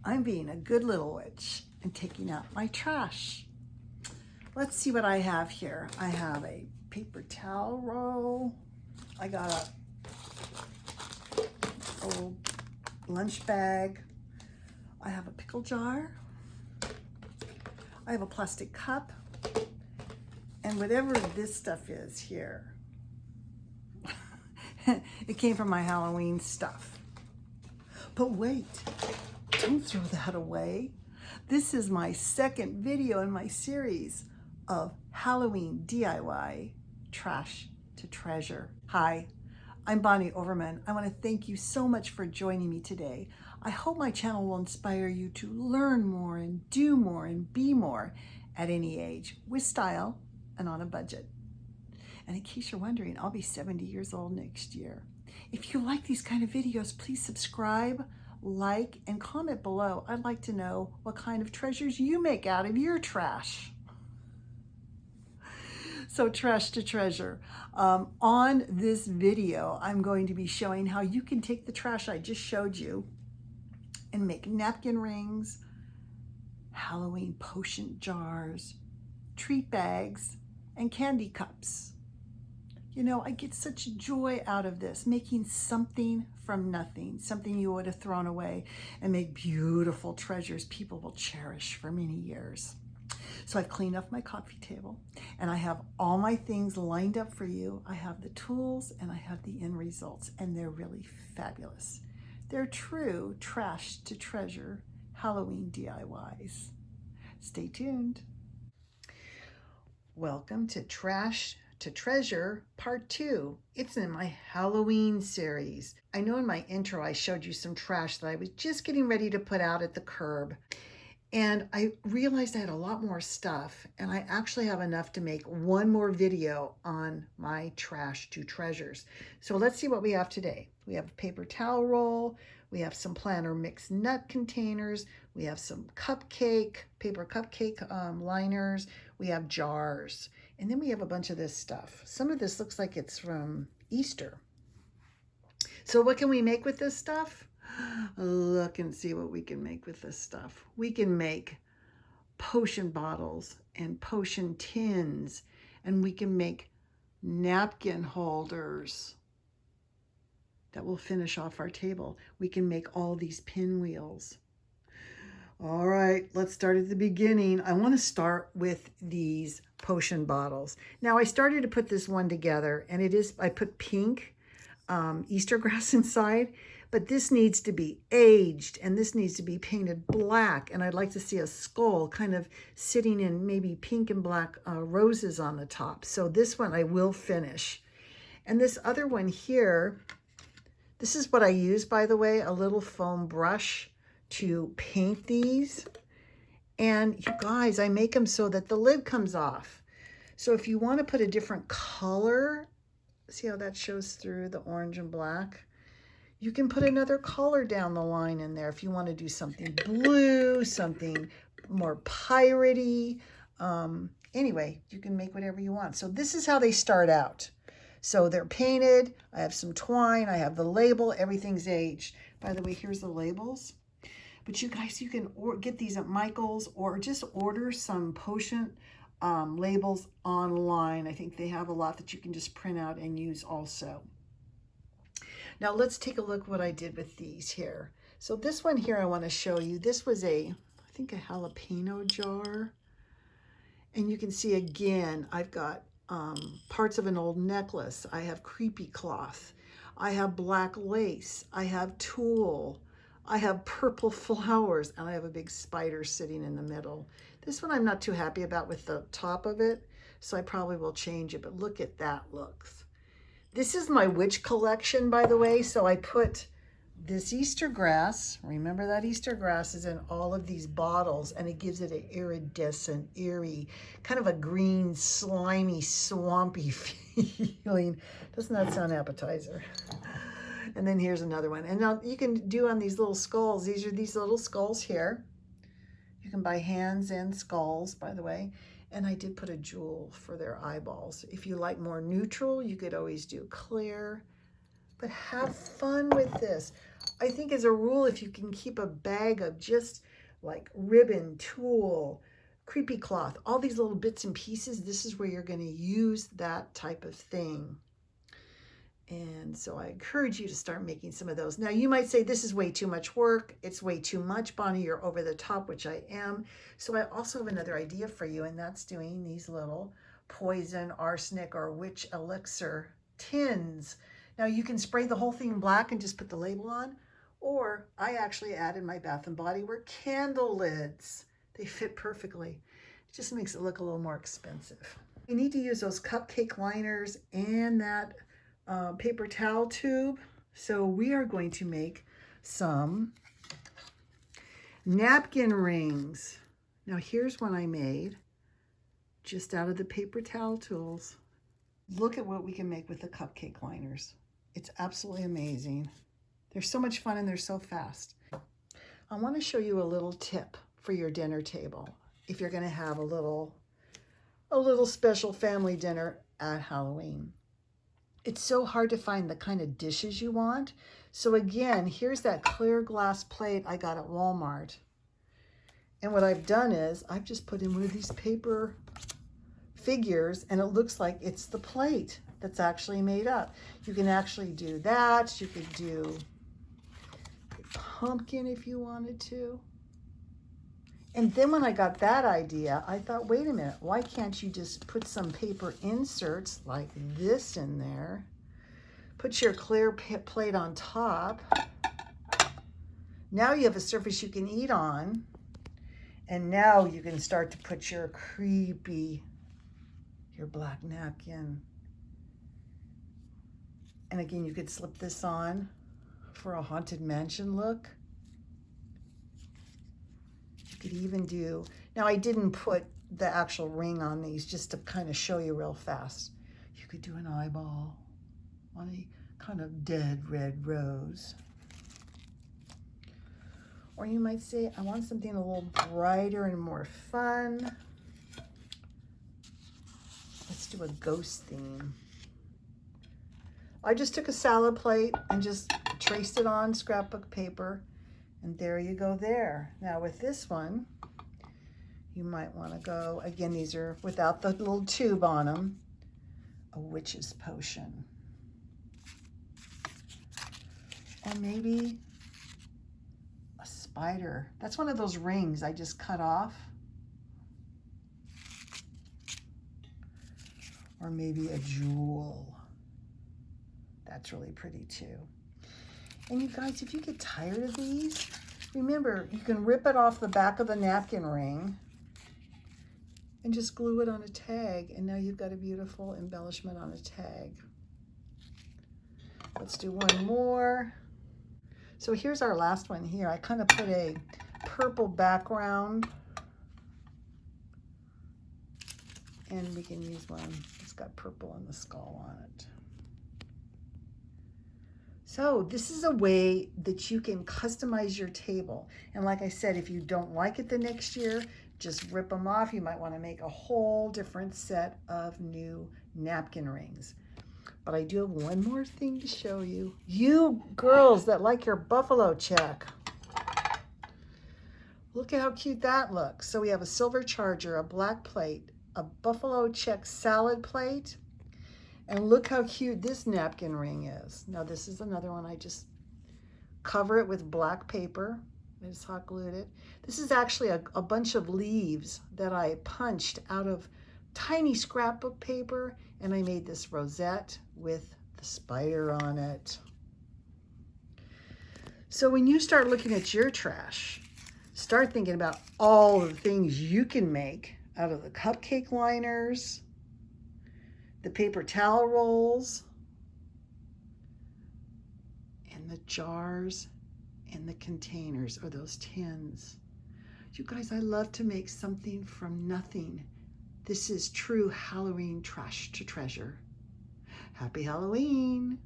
I'm being a good little witch and taking out my trash. Let's see what I have here. I have a paper towel roll. I got a old lunch bag. I have a pickle jar. I have a plastic cup. And whatever this stuff is here, it came from my Halloween stuff. But wait, don't throw that away. This is my second video in my series of Halloween DIY Trash to Treasure. Hi, I'm Bonnie Overman. I want to thank you so much for joining me today. I hope my channel will inspire you to learn more and do more and be more at any age with style and on a budget. And in case you're wondering, I'll be 70 years old next year. If you like these kind of videos, please subscribe, like, and comment below. I'd like to know what kind of treasures you make out of your trash. So trash to treasure. On this video, I'm going to be showing how you can take the trash I just showed you and make napkin rings, Halloween potion jars, treat bags, and candy cups. You know, I get such joy out of this, making something from nothing, something you would have thrown away, and make beautiful treasures people will cherish for many years. So I've cleaned up my coffee table and I have all my things lined up for you. I have the tools and I have the end results, and they're really fabulous. They're true trash to treasure Halloween DIYs. Stay tuned. Welcome to Trash to Treasure Part 2. It's in my Halloween series. I know in my intro I showed you some trash that I was just getting ready to put out at the curb. And I realized I had a lot more stuff, and I actually have enough to make one more video on my trash to treasures. So let's see what we have today. We have a paper towel roll. We have some planter mixed nut containers. We have some paper cupcake liners. We have jars. And then we have a bunch of this stuff. Some of this looks like it's from Easter. So what can we make with this stuff? Look and see what we can make with this stuff. We can make potion bottles and potion tins, and we can make napkin holders that will finish off our table. We can make all these pinwheels. All right, let's start at the beginning. I want to start with these potion bottles. Now I started to put this one together, and I put pink Easter grass inside, but this needs to be aged and this needs to be painted black. And I'd like to see a skull kind of sitting in maybe pink and black roses on the top. So this one I will finish. And this other one here, this is what I use, by the way, a little foam brush to paint these. And you guys, I make them so that the lid comes off. So if you want to put a different color, see how that shows through the orange and black? You can put another color down the line in there if you want to do something blue, something more piratey. Anyway, you can make whatever you want. So this is how they start out. So they're painted. I have some twine. I have the label. Everything's aged. By the way, here's the labels. But you guys, you can get these at Michael's or just order some potion labels online. I think they have a lot that you can just print out and use also. Now let's take a look what I did with these here. So this one here I want to show you. This was I think a jalapeno jar. And you can see again, I've got parts of an old necklace. I have creepy cloth. I have black lace. I have tulle. I have purple flowers, and I have a big spider sitting in the middle. This one I'm not too happy about with the top of it, so I probably will change it, but look at that looks. This is my witch collection, by the way, so I put this Easter grass, remember that Easter grass is in all of these bottles, and it gives it an iridescent, eerie, kind of a green, slimy, swampy feeling. Doesn't that sound appetizer? And then here's another one. And now you can do on these little skulls. These are these little skulls here. You can buy hands and skulls, by the way. And I did put a jewel for their eyeballs. If you like more neutral, you could always do clear. But have fun with this. I think as a rule, if you can keep a bag of just like ribbon, tulle, creepy cloth, all these little bits and pieces, this is where you're going to use that type of thing. And so I encourage you to start making some of those. Now you might say, this is way too much work. It's way too much, Bonnie, you're over the top, which I am. So I also have another idea for you, and that's doing these little poison, arsenic, or witch elixir tins. Now you can spray the whole thing black and just put the label on, or I actually added my Bath & Body Works candle lids. They fit perfectly. It just makes it look a little more expensive. You need to use those cupcake liners and that paper towel tube. So we are going to make some napkin rings. Now here's one I made just out of the paper towel tools. Look at what we can make with the cupcake liners. It's absolutely amazing. They're so much fun and they're so fast. I want to show you a little tip for your dinner table if you're going to have a little special family dinner at Halloween. It's so hard to find the kind of dishes you want. So again, here's that clear glass plate I got at Walmart. And what I've done is I've just put in one of these paper figures, and it looks like it's the plate that's actually made up. You can actually do that. You could do a pumpkin if you wanted to. And then when I got that idea, I thought, wait a minute, why can't you just put some paper inserts like this in there? Put your clear plate on top. Now you have a surface you can eat on. And now you can start to put your black napkin. And again, you could slip this on for a haunted mansion look. Could even do, now I didn't put the actual ring on these just to kind of show you real fast. You could do an eyeball on a kind of dead red rose. Or you might say, I want something a little brighter and more fun. Let's do a ghost theme. I just took a salad plate and just traced it on scrapbook paper. And there you go there. Now with this one, you might want to go, again, these are without the little tube on them, a witch's potion. Or maybe a spider. That's one of those rings I just cut off. Or maybe a jewel. That's really pretty too. And you guys, if you get tired of these, remember, you can rip it off the back of the napkin ring and just glue it on a tag. And now you've got a beautiful embellishment on a tag. Let's do one more. So here's our last one here. I kind of put a purple background. And we can use one that's got purple on the skull on it. So this is a way that you can customize your table. And like I said, if you don't like it the next year, just rip them off. You might want to make a whole different set of new napkin rings. But I do have one more thing to show you. You girls that like your buffalo check. Look at how cute that looks. So we have a silver charger, a black plate, a buffalo check salad plate. And look how cute this napkin ring is. Now this is another one. I just cover it with black paper. I just hot glued it. This is actually a bunch of leaves that I punched out of tiny scrapbook paper, and I made this rosette with the spider on it. So when you start looking at your trash, start thinking about all the things you can make out of the cupcake liners, the paper towel rolls, and the jars and the containers or those tins. You guys, I love to make something from nothing. This is true Halloween trash to treasure. Happy Halloween.